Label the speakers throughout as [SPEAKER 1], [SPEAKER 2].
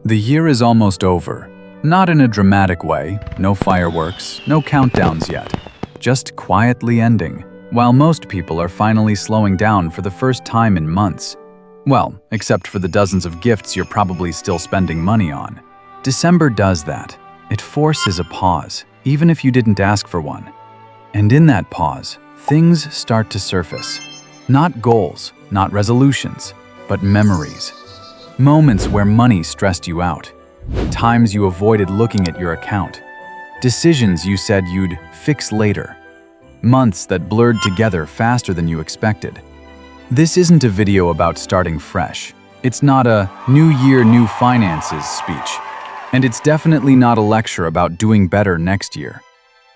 [SPEAKER 1] The year is almost over. Not in a dramatic way, no fireworks, no countdowns yet. Just quietly ending, while most people are finally slowing down for the first time in months. Well, except for the dozens of gifts you're probably still spending money on. December does that. It forces a pause, even if you didn't ask for one. And in that pause, things start to surface. Not goals, not resolutions, but memories. Moments where money stressed you out. Times you avoided looking at your account. Decisions you said you'd fix later. Months that blurred together faster than you expected. This isn't a video about starting fresh. It's not a new year, new finances speech. And it's definitely not a lecture about doing better next year.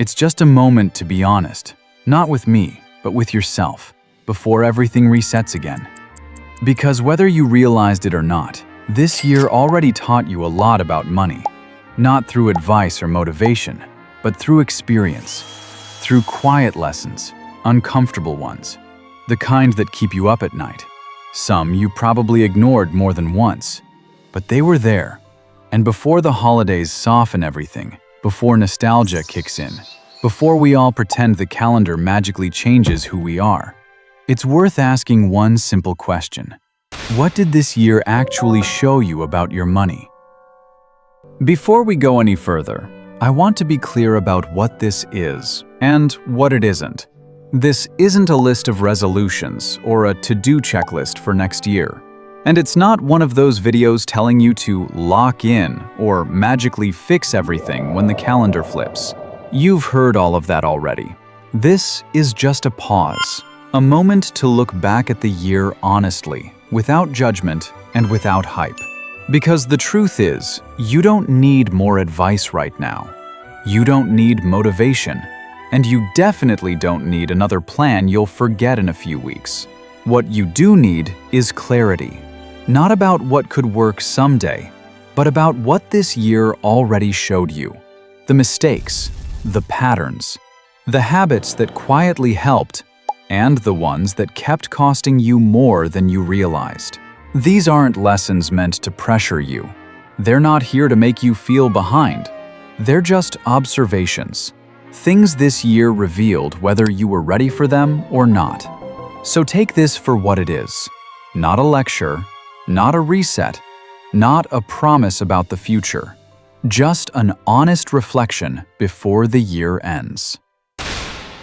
[SPEAKER 1] It's just a moment to be honest, not with me, but with yourself, before everything resets again. Because whether you realized it or not, this year already taught you a lot about money. Not through advice or motivation, but through experience. Through quiet lessons, uncomfortable ones. The kind that keep you up at night. Some you probably ignored more than once, but they were there. And before the holidays soften everything, before nostalgia kicks in, before we all pretend the calendar magically changes who we are, it's worth asking one simple question. What did this year actually show you about your money? Before we go any further, I want to be clear about what this is and what it isn't. This isn't a list of resolutions or a to-do checklist for next year. And it's not one of those videos telling you to lock in or magically fix everything when the calendar flips. You've heard all of that already. This is just a pause. A moment to look back at the year honestly, without judgment and without hype. Because the truth is, you don't need more advice right now. You don't need motivation. And you definitely don't need another plan you'll forget in a few weeks. What you do need is clarity. Not about what could work someday, but about what this year already showed you. The mistakes, the patterns, the habits that quietly helped, and the ones that kept costing you more than you realized. These aren't lessons meant to pressure you. They're not here to make you feel behind. They're just observations. Things this year revealed whether you were ready for them or not. So take this for what it is. Not a lecture, not a reset, not a promise about the future. Just an honest reflection before the year ends.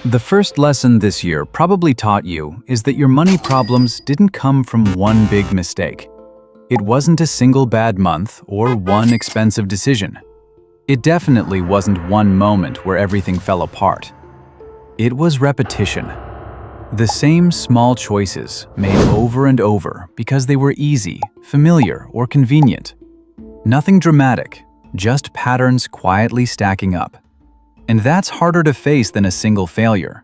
[SPEAKER 1] The first lesson this year probably taught you is that your money problems didn't come from one big mistake. It wasn't a single bad month or one expensive decision. It definitely wasn't one moment where everything fell apart. It was repetition. The same small choices made over and over because they were easy, familiar, or convenient. Nothing dramatic, just patterns quietly stacking up. And that's harder to face than a single failure.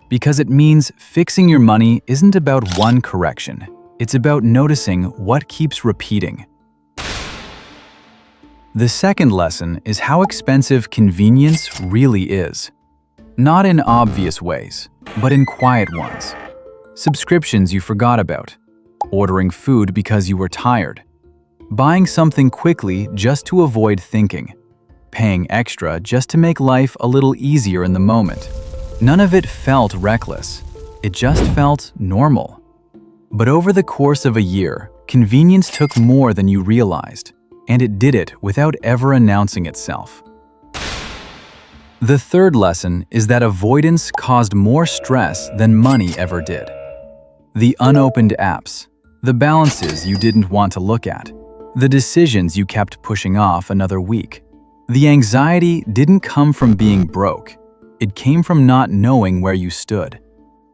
[SPEAKER 1] Because it means fixing your money isn't about one correction. It's about noticing what keeps repeating. The second lesson is how expensive convenience really is. Not in obvious ways, but in quiet ones. Subscriptions you forgot about. Ordering food because you were tired. Buying something quickly just to avoid thinking. Paying extra just to make life a little easier in the moment. None of it felt reckless. It just felt normal. But over the course of a year, convenience took more than you realized, and it did it without ever announcing itself. The third lesson is that avoidance caused more stress than money ever did. The unopened apps, the balances you didn't want to look at, the decisions you kept pushing off another week. The anxiety didn't come from being broke. It came from not knowing where you stood.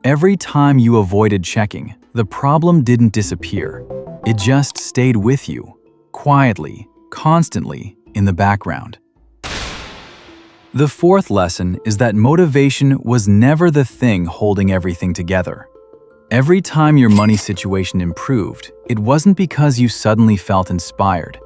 [SPEAKER 1] Every time you avoided checking, the problem didn't disappear. It just stayed with you, quietly, constantly, in the background. The fourth lesson is that motivation was never the thing holding everything together. Every time your money situation improved, it wasn't because you suddenly felt inspired.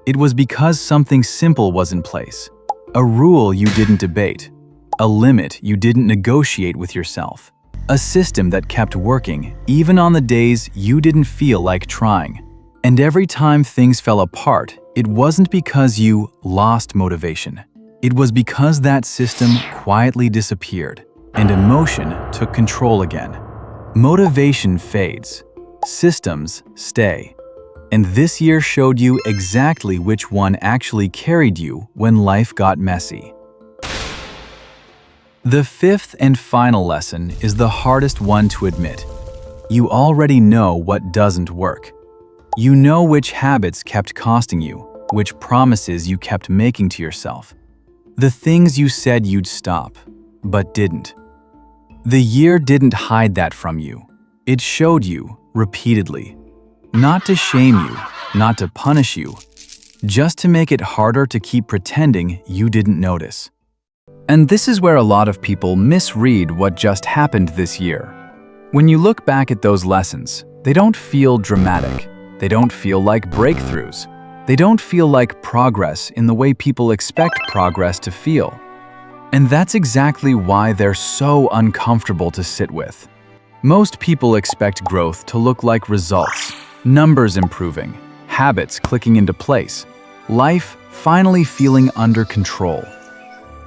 [SPEAKER 1] It was because something simple was in place. A rule you didn't debate. A limit you didn't negotiate with yourself. A system that kept working even on the days you didn't feel like trying. And every time things fell apart, It wasn't because you lost motivation. It was because that system quietly disappeared and emotion took control again. Motivation fades. Systems stay. And this year showed you exactly which one actually carried you when life got messy. The fifth and final lesson is the hardest one to admit. You already know what doesn't work. You know which habits kept costing you, which promises you kept making to yourself. The things you said you'd stop, but didn't. The year didn't hide that from you. It showed you repeatedly. Not to shame you, not to punish you, just to make it harder to keep pretending you didn't notice. And this is where a lot of people misread what just happened this year. When you look back at those lessons, they don't feel dramatic. They don't feel like breakthroughs. They don't feel like progress in the way people expect progress to feel. And that's exactly why they're so uncomfortable to sit with. Most people expect growth to look like results, numbers improving, habits clicking into place, life finally feeling under control.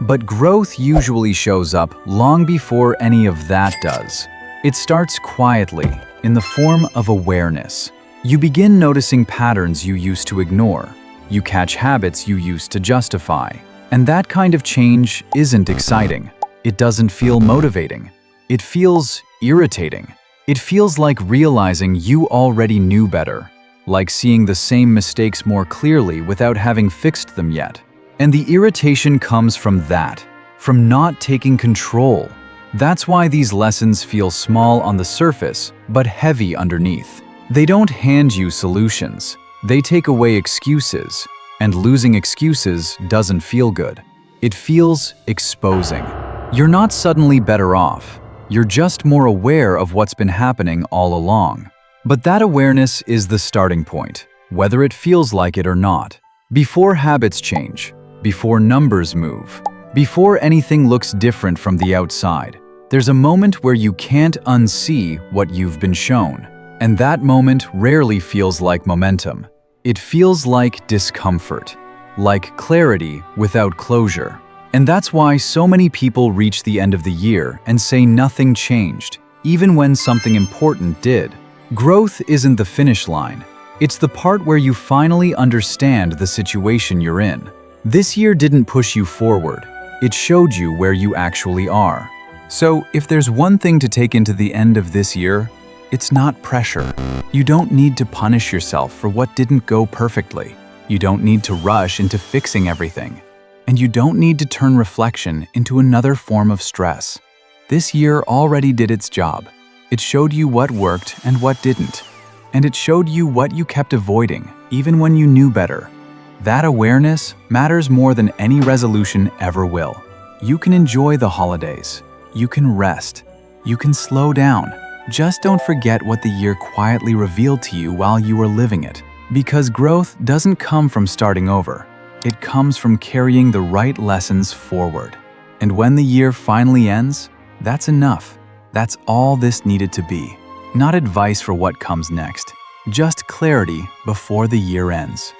[SPEAKER 1] But growth usually shows up long before any of that does. It starts quietly, in the form of awareness. You begin noticing patterns you used to ignore. You catch habits you used to justify. And that kind of change isn't exciting. It doesn't feel motivating. It feels irritating. It feels like realizing you already knew better, like seeing the same mistakes more clearly without having fixed them yet. And the irritation comes from that, from not taking control. That's why these lessons feel small on the surface, but heavy underneath. They don't hand you solutions. They take away excuses, and losing excuses doesn't feel good. It feels exposing. You're not suddenly better off. You're just more aware of what's been happening all along. But that awareness is the starting point, whether it feels like it or not. Before habits change, before numbers move, before anything looks different from the outside, there's a moment where you can't unsee what you've been shown. And that moment rarely feels like momentum. It feels like discomfort, like clarity without closure. And that's why so many people reach the end of the year and say nothing changed, even when something important did. Growth isn't the finish line. It's the part where you finally understand the situation you're in. This year didn't push you forward. It showed you where you actually are. So, if there's one thing to take into the end of this year, it's not pressure. You don't need to punish yourself for what didn't go perfectly. You don't need to rush into fixing everything. And you don't need to turn reflection into another form of stress. This year already did its job. It showed you what worked and what didn't. And it showed you what you kept avoiding, even when you knew better. That awareness matters more than any resolution ever will. You can enjoy the holidays. You can rest. You can slow down. Just don't forget what the year quietly revealed to you while you were living it. Because growth doesn't come from starting over. It comes from carrying the right lessons forward. And when the year finally ends, that's enough. That's all this needed to be. Not advice for what comes next. Just clarity before the year ends.